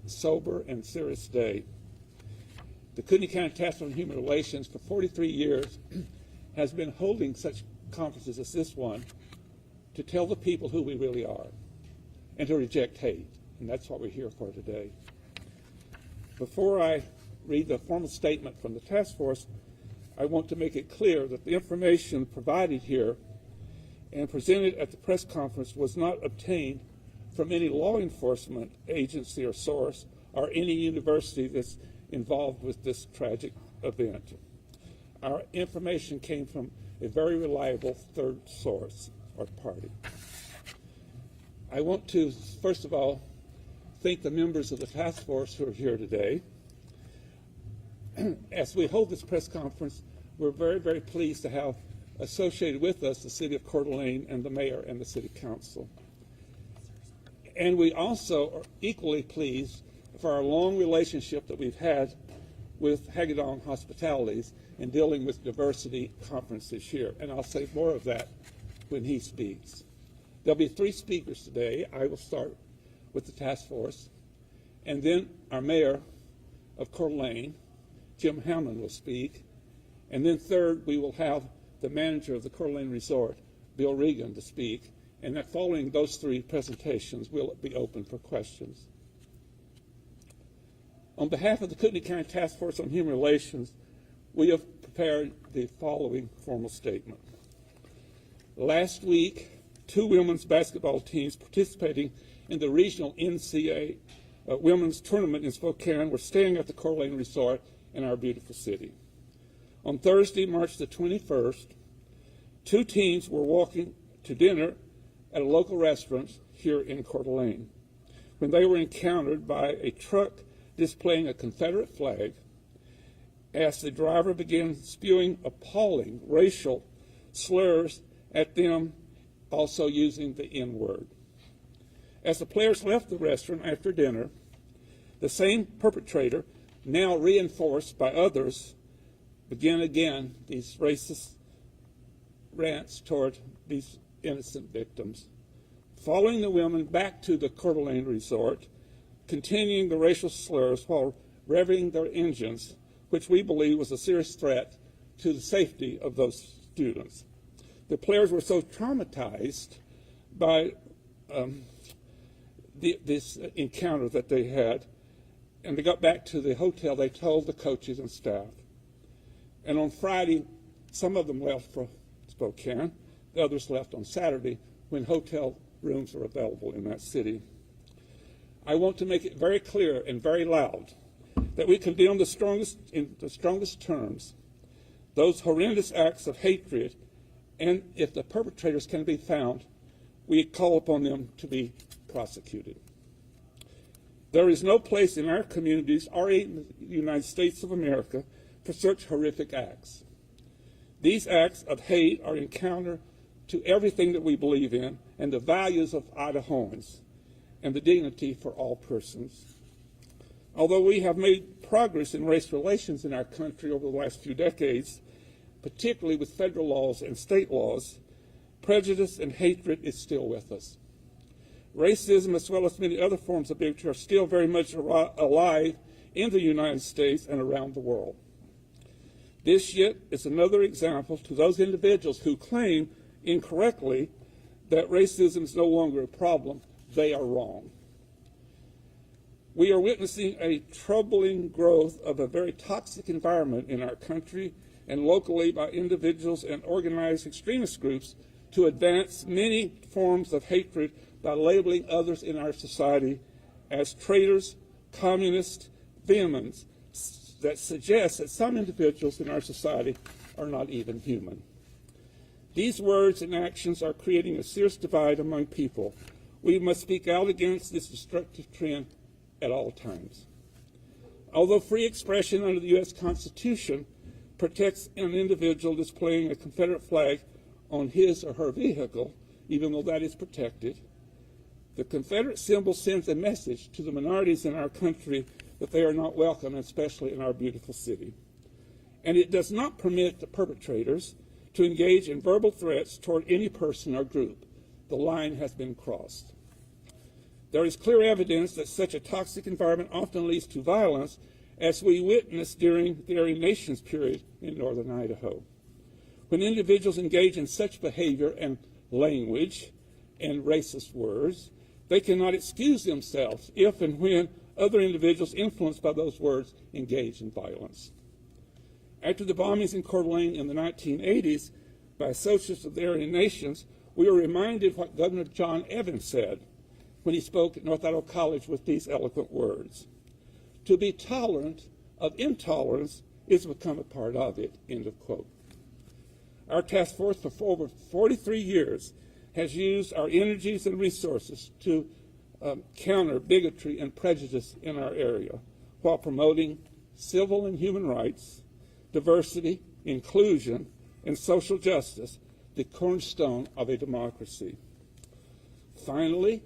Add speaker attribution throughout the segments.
Speaker 1: sober, and serious day. The Coeur County Task Force on Human Relations for 43 years has been holding such conferences as this one to tell the people who we really are and to reject hate. And that's what we're here for today. Before I read the formal statement from the task force, I want to make it clear that the information provided here and presented at the press conference was not obtained from any law enforcement agency or source or any university that's involved with this tragic event. Our information came from a very reliable third source or party. I want to, first of all, thank the members of the task force who are here today. As we hold this press conference, we're very, very pleased to have associated with us the City of Coeur d'Alene and the Mayor and the City Council. And we also are equally pleased for our long relationship that we've had with Hagedorn Hospitalities in dealing with diversity conference this year. And I'll say more of that when he speaks. There'll be 3 speakers today. I will start with the task force. And then our mayor of Coeur d'Alene, Jim Hammond, will speak. And then third, we will have the manager of the Coeur d'Alene Resort, Bill Regan, to speak. And that following those 3 presentations, we'll be open for questions. On behalf of the Coeur County Task Force on Human Relations, we have prepared the following formal statement. Last week, 2 women's basketball teams participating in the regional NCAA women's tournament in Spokane were staying at the Coeur d'Alene Resort in our beautiful city. On Thursday, March the 21st, 2 teams were walking to dinner at a local restaurant here in Coeur d'Alene when they were encountered by a truck displaying a Confederate flag as the driver began spewing appalling racial slurs at them, also using the N-word. As the players left the restaurant after dinner, the same perpetrator, now reinforced by others, began again these racist rants toward these innocent victims, following the women back to the Coeur d'Alene Resort, continuing the racial slurs while revving their engines, which we believe was a serious threat to the safety of those students. The players were so traumatized by this encounter that they had, and they got back to the hotel. They told the coaches and staff. And on Friday, some of them left for Spokane. The others left on Saturday when hotel rooms are available in that city. I want to make it very clear and very loud that we condemn in the strongest terms those horrendous acts of hatred, and if the perpetrators can be found, we call upon them to be prosecuted. There is no place in our communities or in the United States of America for such horrific acts. These acts of hate are in counter to everything that we believe in and the values of Idahoans and the dignity for all persons. Although we have made progress in race relations in our country over the last few decades, particularly with federal laws and state laws, prejudice and hatred is still with us. Racism, as well as many other forms of bigotry, are still very much alive in the United States and around the world. This yet is another example to those individuals who claim incorrectly that racism is no longer a problem. They are wrong. We are witnessing a troubling growth of a very toxic environment in our country and locally by individuals and organized extremist groups to advance many forms of hatred by labeling others in our society as traitors, communists, vehemens, that suggests that some individuals in our society are not even human. These words and actions are creating a serious divide among people. We must speak out against this destructive trend at all times. Although free expression under the U.S. Constitution protects an individual displaying a Confederate flag on his or her vehicle, even though that is protected, the Confederate symbol sends a message to the minorities in our country that they are not welcome, especially in our beautiful city. And it does not permit the perpetrators to engage in verbal threats toward any person or group. The line has been crossed. There is clear evidence that such a toxic environment often leads to violence, as we witnessed during the Aryan Nations period in northern Idaho. When individuals engage in such behavior and language and racist words, they cannot excuse themselves if and when other individuals influenced by those words engage in violence. After the bombings in Coeur d'Alene in the 1980s by associates of the Aryan Nations, we were reminded what Governor John Evans said when he spoke at North Idaho College with these eloquent words: "To be tolerant of intolerance is to become a part of it," end of quote. Our task force for over 43 years has used our energies and resources to counter bigotry and prejudice in our area while promoting civil and human rights, diversity, inclusion, and social justice, the cornerstone of a democracy. Finally,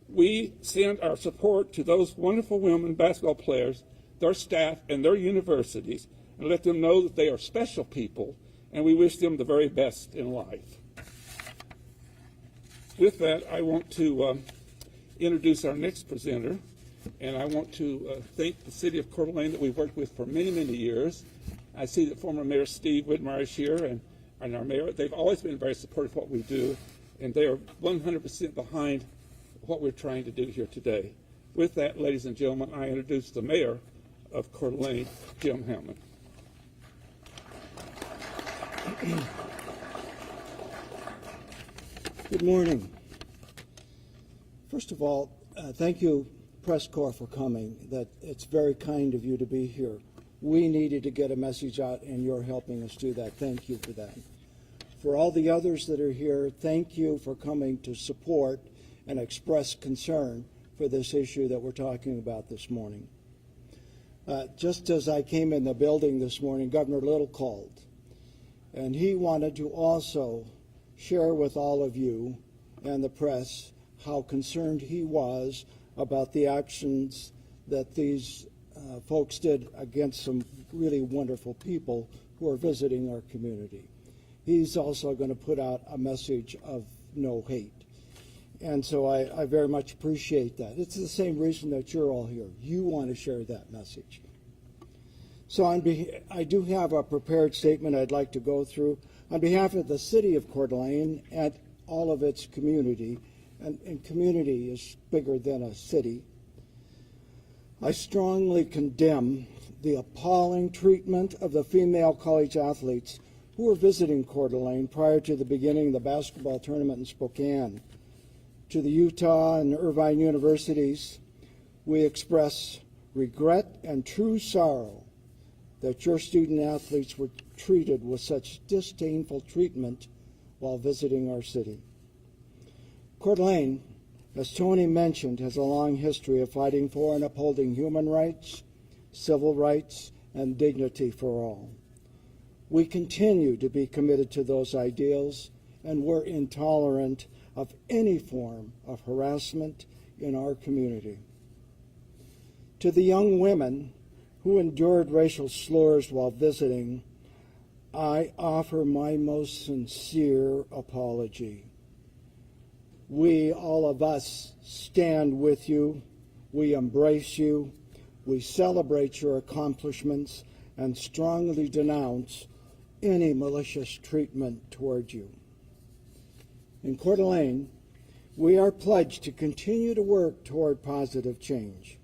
Speaker 1: we send our support to those wonderful women basketball players, their staff, and their universities, and let them know that they are special people, and we wish them the very best in life. With that, I want to introduce our next presenter, and I want to thank the city of Coeur d'Alene that we've worked with for many, many years. I see that former Mayor Steve Whitmire is here, and our mayor. They've always been very supportive of what we do, and they are 100% behind what we're trying to do here today. With that, ladies and gentlemen, I introduce the mayor of Coeur d'Alene, Jim Hammond.
Speaker 2: Good morning. First of all, thank you, Press Corps, for coming. It's very kind of you to be here. We needed to get a message out, and you're helping us do that. Thank you for that. For all the others that are here, thank you for coming to support and express concern for this issue that we're talking about this morning. Just as I came in the building this morning, Governor Little called, and he wanted to also share with all of you and the press how concerned he was about the actions that these folks did against some really wonderful people who are visiting our community. He's also going to put out a message of no hate. And so I very much appreciate that. It's the same reason that you're all here. You want to share that message. So I do have a prepared statement I'd like to go through. On behalf of the city of Coeur d'Alene and all of its community, and community is bigger than a city, I strongly condemn the appalling treatment of the female college athletes who were visiting Coeur d'Alene prior to the beginning of the basketball tournament in Spokane. To the Utah and Irvine universities, we express regret and true sorrow that your student athletes were treated with such disdainful treatment while visiting our city. Coeur d'Alene, as Tony mentioned, has a long history of fighting for and upholding human rights, civil rights, and dignity for all. We continue to be committed to those ideals, and we're intolerant of any form of harassment in our community. To the young women who endured racial slurs while visiting, I offer my most sincere apology. We, all of us, stand with you, we embrace you, we celebrate your accomplishments, and strongly denounce any malicious treatment toward you. In Coeur d'Alene, we are pledged to continue to work toward positive change.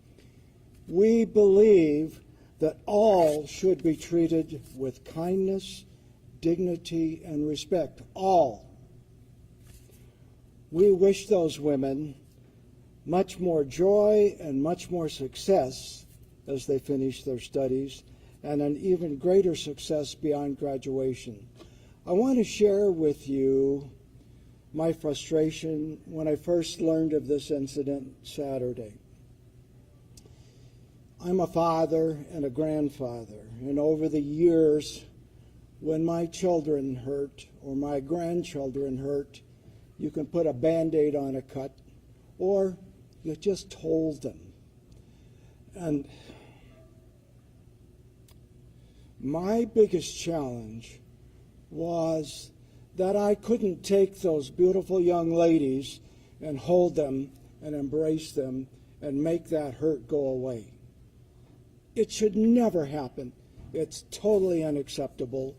Speaker 2: We believe that all should be treated with kindness, dignity, and respect. All. We wish those women much more joy and much more success as they finish their studies, and an even greater success beyond graduation. I want to share with you my frustration when I first learned of this incident Saturday. I'm a father and a grandfather, and over the years, when my children hurt or my grandchildren hurt, you can put a Band-Aid on a cut, or you just hold them. And my biggest challenge was that I couldn't take those beautiful young ladies and hold them and embrace them and make that hurt go away. It should never happen. It's totally unacceptable.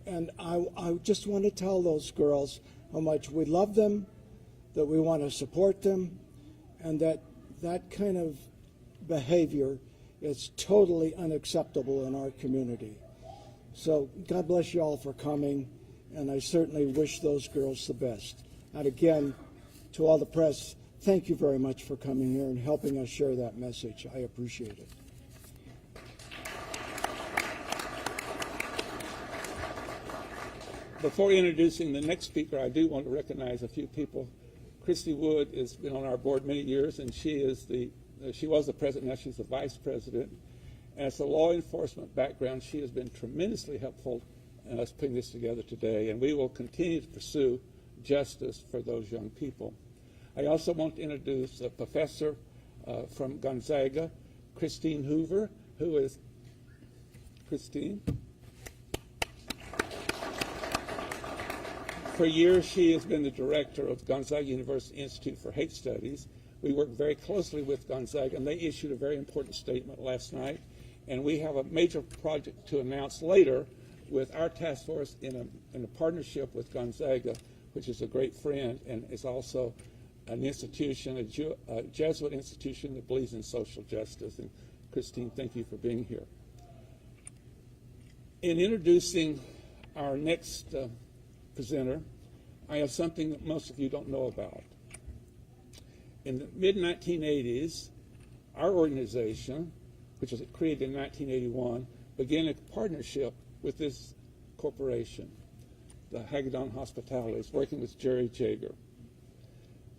Speaker 2: And I just want to tell those girls how much we love them, that we want to support them, and that that kind of behavior is totally unacceptable in our community. So God bless you all for coming, and I certainly wish those girls the best. And again, to all the press, thank you very much for coming here and helping us share that message. I appreciate it.
Speaker 1: Before introducing the next speaker, I do want to recognize a few people. Christy Wood has been on our board many years, and she was the president, now she's the vice president. And as a law enforcement background, she has been tremendously helpful in us putting this together today, and we will continue to pursue justice for those young people. I also want to introduce a professor from Gonzaga, Christine Hoover, who is Christine. For years, she has been the director of Gonzaga University Institute for Hate Studies. We work very closely with Gonzaga, and they issued a very important statement last night. And we have a major project to announce later with our task force in a partnership with Gonzaga, which is a great friend and is also an institution, a Jesuit institution that believes in social justice. And Christine, thank you for being here. In introducing our next presenter, I have something that most of you don't know about. In the mid-1980s, our organization, which was created in 1981, began a partnership with this corporation, the Hagedorn Hospitalities, working with Jerry Jager.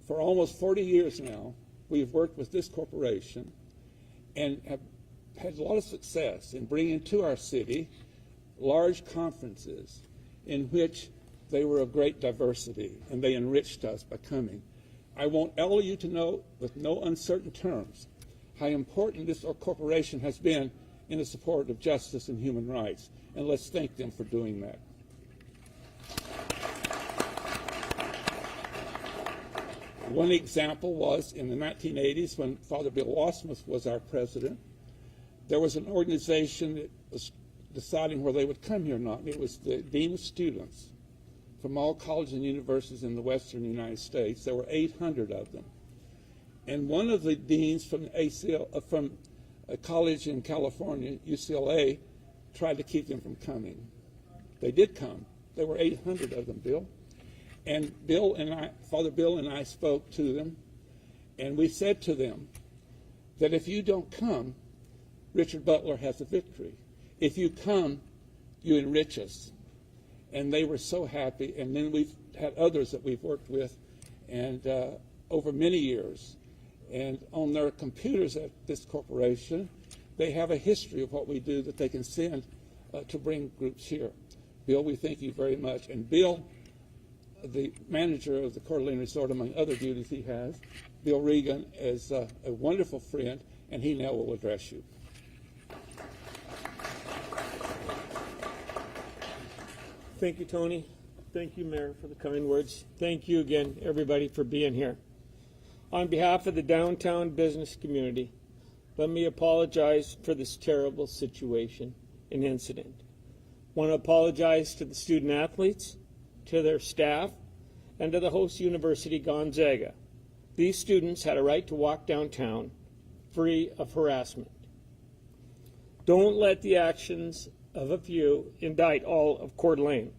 Speaker 1: For almost 40 years now, we've worked with this corporation and have had a lot of success in bringing to our city large conferences in which they were of great diversity, and they enriched us by coming. I want all of you to know, with no uncertain terms, how important this corporation has been in the support of justice and human rights, and let's thank them for doing that. One example was in the 1980s when Father Bill Wasmuth was our president. There was an organization that was deciding whether they would come here or not. It was the Dean of Students from all colleges and universities in the western United States. There were 800 of them. And one of the deans from from a college in California, UCLA, tried to keep them from coming. They did come. There were 800 of them, Bill. And Father Bill and I spoke to them, and we said to them that if you don't come, Richard Butler has a victory. If you come, you enrich us. And they were so happy. And then we've had others that we've worked with and over many years. And on their computers at this corporation, they have a history of what we do that they can send to bring groups here. Bill, we thank you very much. And Bill, the manager of the Coeur d'Alene Resort, among other duties he has, Bill Regan, is a wonderful friend, and he now will address you.
Speaker 3: Thank you, Tony. Thank you, Mayor, for the kind words. Thank you again, everybody, for being here. On behalf of the downtown business community, let me apologize for this terrible situation and incident. I want to apologize to the student athletes, to their staff, and to the host university, Gonzaga. These students had a right to walk downtown free of harassment. Don't let the actions of a few indict all of Coeur d'Alene.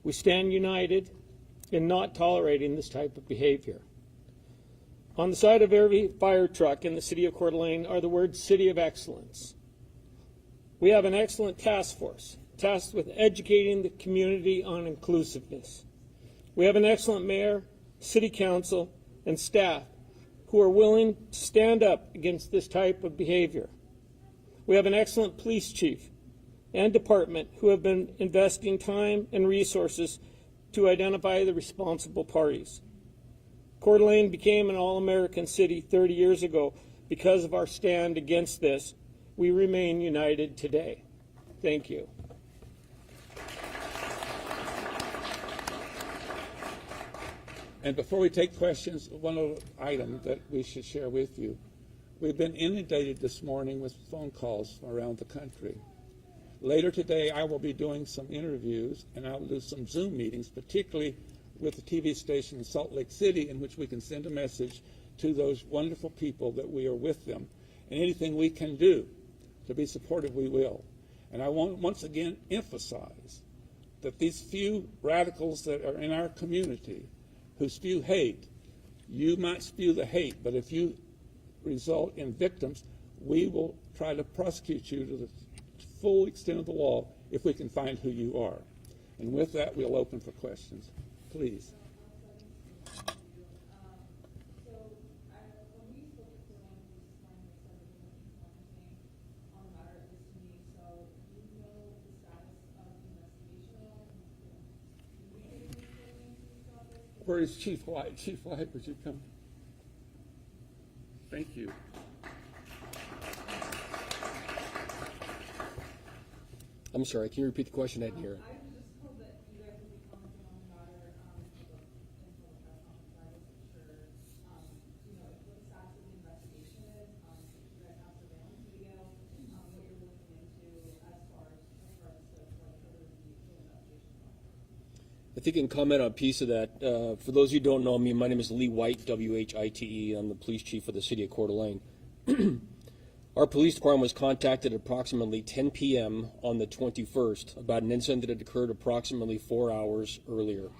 Speaker 3: We stand united in not tolerating this type of behavior. On the side of every fire truck in the city of Coeur d'Alene are the words City of Excellence. We have an excellent task force tasked with educating the community on inclusiveness. We have an excellent mayor, city council, and staff who are willing to stand up against this type of behavior. We have an excellent police chief and department who have been investing time and resources to identify the responsible parties. Coeur d'Alene became an all-American city 30 years ago because of our stand against this. We remain united today. Thank you.
Speaker 1: And before we take questions, one other item that we should share with you. We've been inundated this morning with phone calls from around the country. Later today, I will be doing some interviews, and I'll do some Zoom meetings, particularly with the TV station in Salt Lake City, in which we can send a message to those wonderful people that we are with them. And anything we can do to be supportive, we will. And I want once again emphasize that these few radicals that are in our community who spew hate, you might spew the hate, but if you result in victims, we will try to prosecute you to the full extent of the law if we can find who you are. And with that, we'll open for questions. Please. Where is Chief White? Chief White, would you come? Thank you.
Speaker 4: I'm sorry, can you repeat the question? I didn't hear it.
Speaker 5: I was just told that you guys would be commenting on the matter until the press conference. I wasn't sure, what the status of the investigation is, if you guys have surveillance video, what you're looking into as far as the further the investigation.
Speaker 4: I think I can comment on a piece of that. For those of you who don't know me, my name is Lee White, W-H-I-T-E. I'm the police chief for the city of Coeur d'Alene. Our police department was contacted at approximately 10 p.m. on the 21st about an incident that had occurred approximately 4 hours earlier.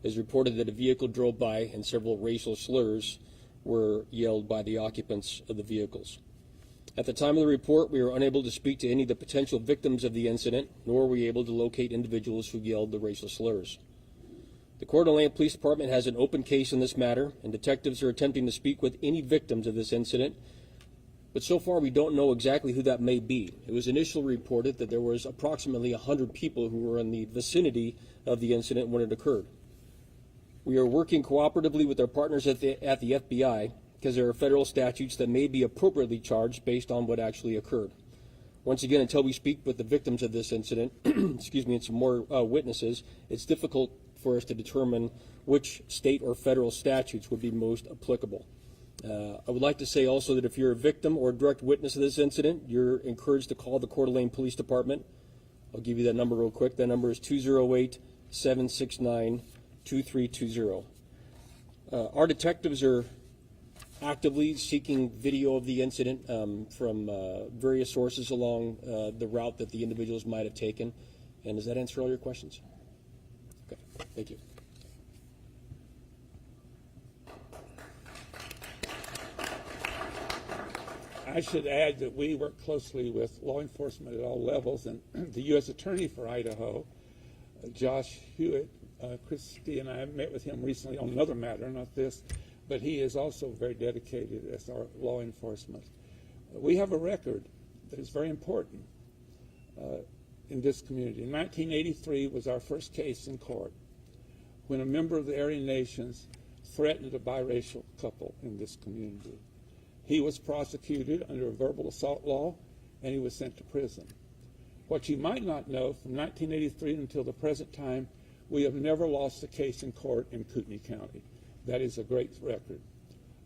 Speaker 4: It is reported that a vehicle drove by and several racial slurs were yelled by the occupants of the vehicles. At the time of the report, we were unable to speak to any of the potential victims of the incident, nor were we able to locate individuals who yelled the racial slurs. The Coeur d'Alene Police Department has an open case in this matter, and detectives are attempting to speak with any victims of this incident, but so far we don't know exactly who that may be. It was initially reported that there was approximately 100 people who were in the vicinity of the incident when it occurred. We are working cooperatively with our partners at the FBI because there are federal statutes that may be appropriately charged based on what actually occurred. Once again, until we speak with the victims of this incident, excuse me, and some more witnesses, it's difficult for us to determine which state or federal statutes would be most applicable. I would like to say also that if you're a victim or a direct witness of this incident, you're encouraged to call the Coeur d'Alene Police Department. I'll give you that number real quick. That number is 208-769-2320. Our detectives are actively seeking video of the incident from various sources along the route that the individuals might have taken. And does that answer all your questions? Okay, thank you.
Speaker 1: I should add that we work closely with law enforcement at all levels, and the U.S. Attorney for Idaho, Josh Hewitt, Christy and I met with him recently on another matter, not this, but he is also very dedicated as our law enforcement. We have a record that is very important in this community. In 1983 was our first case in court when a member of the Aryan Nations threatened a biracial couple in this community. He was prosecuted under a verbal assault law, and he was sent to prison. What you might not know, from 1983 until the present time, we have never lost a case in court in Kootenai County. That is a great record.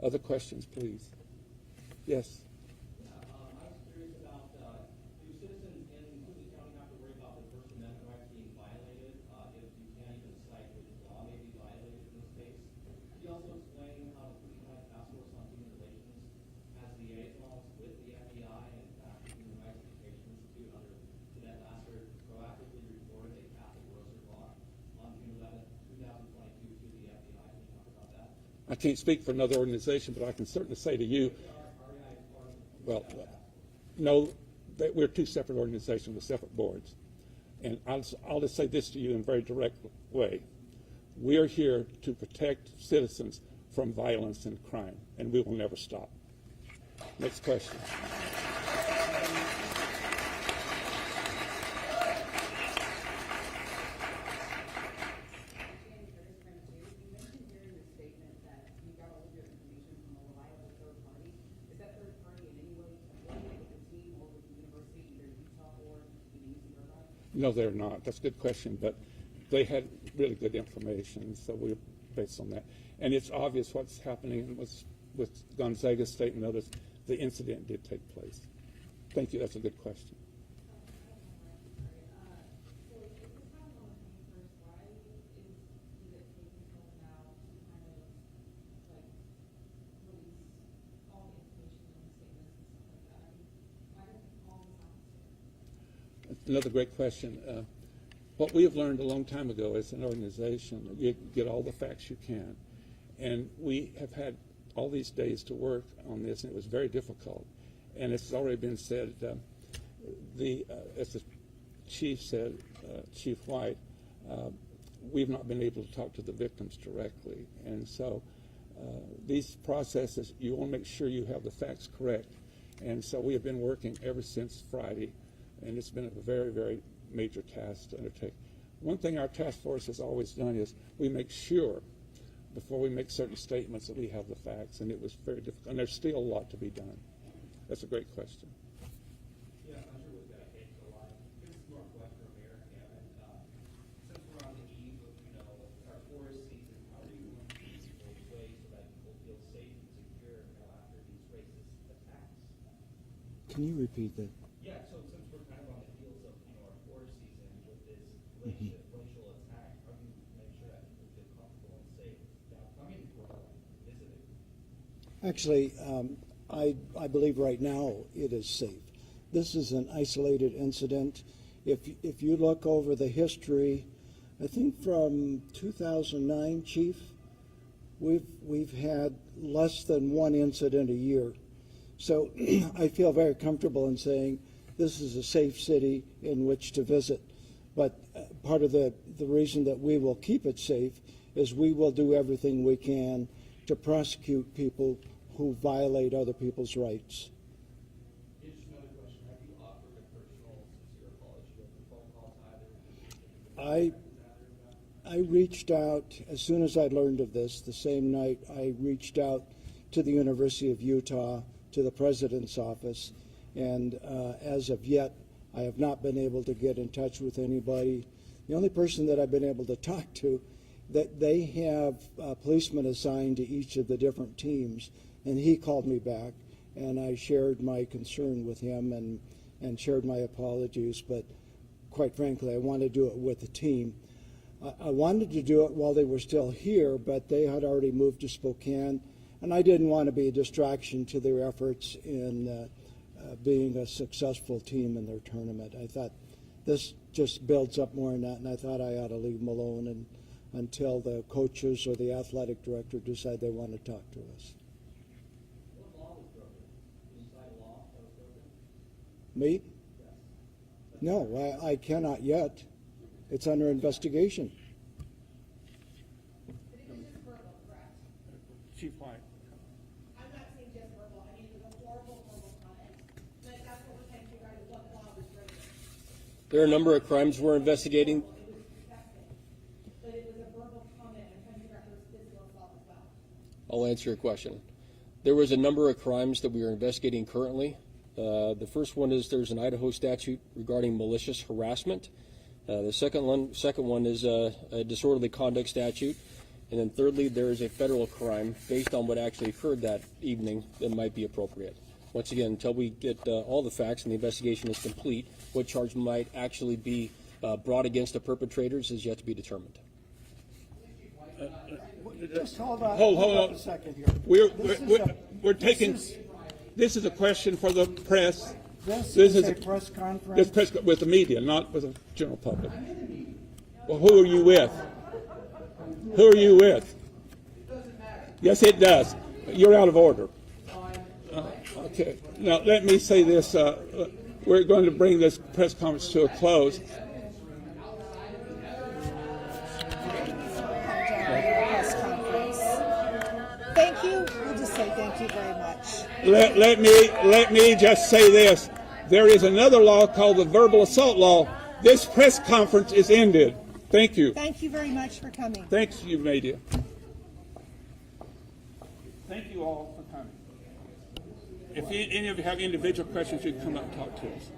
Speaker 1: Other questions, please? Yes?
Speaker 6: I was curious about, do citizens in Kootenai County have to worry about their First Amendment rights being violated if you can't even cite which law may be violated in this case? Could you also explain how the Kootenai County Task Force on Human Relations has liaisons with the FBI and Human Rights Education Institute under Jeanette Lasser proactively reported a Catholic grocery block on June 11, 2022 to the FBI? Can you talk about that?
Speaker 1: I can't speak for another organization, but I can certainly say to you, well, no, we're two separate organizations with separate boards. And I'll just say this to you in a very direct way. We are here to protect citizens from violence and crime, and we will never stop. Next question. No, they're not. That's a good question, but they had really good information, so we're based on that. And it's obvious what's happening with Gonzaga State and others. The incident did take place. Thank you. That's a good question.
Speaker 5: So if this happened on the 21st, why did it take until now to kind of like release all the information and statements and stuff like that? I mean, why didn't all this happen sooner?
Speaker 1: Another great question. What we have learned a long time ago as an organization, you get all the facts you can. And we have had all these days to work on this, and it was very difficult. And it's already been said, as the chief said, Chief White, we've not been able to talk to the victims directly. And so these processes, you want to make sure you have the facts correct. And so we have been working ever since Friday, and it's been a very, very major task to undertake. One thing our task force has always done is we make sure before we make certain statements that we have the facts, and it was very difficult. And there's still a lot to be done. That's a great question.
Speaker 6: Yeah, I'm sure we've got to take a lot. This is Northwestern America, and since we're on the eve of, our tourist season, how are you going to use those ways so that people feel safe and secure after these racist attacks?
Speaker 2: Can you repeat that?
Speaker 6: Yeah, so since we're kind of on the heels of, our tourist season with this racial attack, how do you make sure that people feel comfortable and safe coming to visiting?
Speaker 2: Actually, I believe right now it is safe. This is an isolated incident. If you look over the history, I think from 2009, Chief, we've had less than one incident a year. So I feel very comfortable in saying this is a safe city in which to visit. But part of the reason that we will keep it safe is we will do everything we can to prosecute people who violate other people's rights.
Speaker 6: Just another question. Have you offered a personal, sincere apology over the phone call to either?
Speaker 2: I reached out, as soon as I learned of this, the same night, I reached out to the University of Utah, to the president's office, and as of yet, I have not been able to get in touch with anybody. The only person that I've been able to talk to, that they have policemen assigned to each of the different teams, and he called me back, and I shared my concern with him and shared my apologies, but quite frankly, I want to do it with the team. I wanted to do it while they were still here, but they had already moved to Spokane, and I didn't want to be a distraction to their efforts in being a successful team in their tournament. I thought this just builds up more than that, and I thought I ought to leave them alone until the coaches or the athletic director decide they want to talk to us.
Speaker 6: What law was broken? Did you cite a law that was broken?
Speaker 2: Me? No, I cannot yet. It's under investigation.
Speaker 5: But it was just verbal, correct?
Speaker 1: Chief White.
Speaker 5: I'm not saying just verbal, I mean, it was a horrible comment, but that's what we're trying to figure out is what law was broken.
Speaker 4: There are a number of crimes we're investigating.
Speaker 5: It was disgusting, but it was a verbal comment, I'm trying to figure out if there was physical assault as well.
Speaker 4: I'll answer your question. There was a number of crimes that we are investigating currently. The first one is there's an Idaho statute regarding malicious harassment. The second one is a disorderly conduct statute. And then thirdly, there is a federal crime based on what actually occurred that evening that might be appropriate. Once again, until we get all the facts and the investigation is complete, what charge might actually be brought against the perpetrators is yet to be determined.
Speaker 2: Just hold on.
Speaker 1: Hold
Speaker 2: up
Speaker 1: on.
Speaker 2: a second here.
Speaker 1: We're taking. This is a question for the press.
Speaker 2: This
Speaker 1: This
Speaker 2: is
Speaker 1: is
Speaker 2: a
Speaker 1: a-
Speaker 2: press conference.
Speaker 1: This press with the media, not with the general public. Well, who are you with? Who are you with? Yes, it does. You're out of order. Okay. Now, let me say this. We're going to bring this press conference to a close.
Speaker 7: Press conference. Thank you. We'll just say thank you very much.
Speaker 1: Let me just say this. There is another law called the verbal assault law. This press conference is ended. Thank you.
Speaker 7: Thank you very much for coming.
Speaker 1: Thanks, you media. Thank you all for coming. If any of you have individual questions, you can come up and talk to us.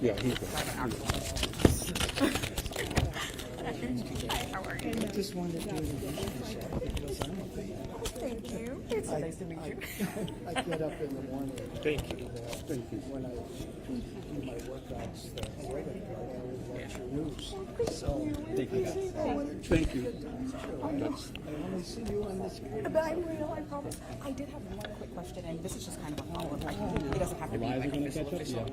Speaker 1: Yeah, he's
Speaker 8: Hi, how are you?
Speaker 2: I just wanted to introduce myself because I'm a fan.
Speaker 8: Thank you. It's nice to meet you.
Speaker 2: I get up in the morning.
Speaker 3: Thank you.
Speaker 2: When I do my workouts, the aerobic guard, I would watch your news. So,
Speaker 1: Thank you.
Speaker 2: I only see you on the screen.
Speaker 8: But I'm real, I promise. I did have one quick question, and this is just kind of a follow-up. It doesn't have to be like official.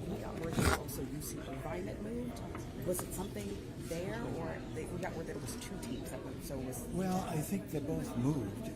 Speaker 8: We got word that also UC Irvine that moved. Was it something there, or we got word that it was two teams that moved? So it was.
Speaker 2: Well, I think they both moved.